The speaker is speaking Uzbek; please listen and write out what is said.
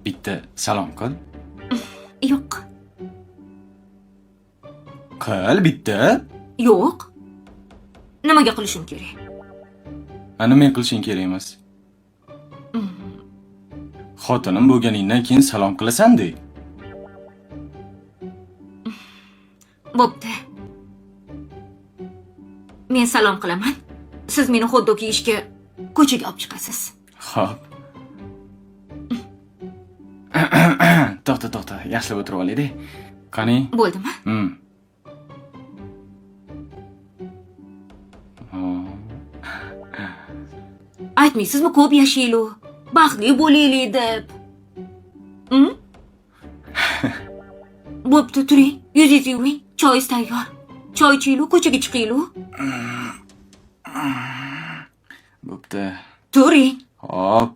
Bitta salom qil. Yo'q. Qil bitta. Yo'q. Nimaga qilishim kerak? Ana men qilishing kerak emas. Xotinim bo'lganingdan keyin salom qilasan-de. Bo'pti. Men salom qilaman. Siz meni xot-dog yeyishga ko'chaga olib chiqasiz. Xo'p. To'xta, yaxshilab o'tirib olaylik. Qani? Bo'ldimi? Aytmaysizmi ko'p yashaylik, baxtli bo'laylik deb. Bo'pti, turing, yuzingizni yuving, choyingiz tayyor. Choy ichaylik, ko'chaga chiqaylik. Bo'pti. Turing. Hop.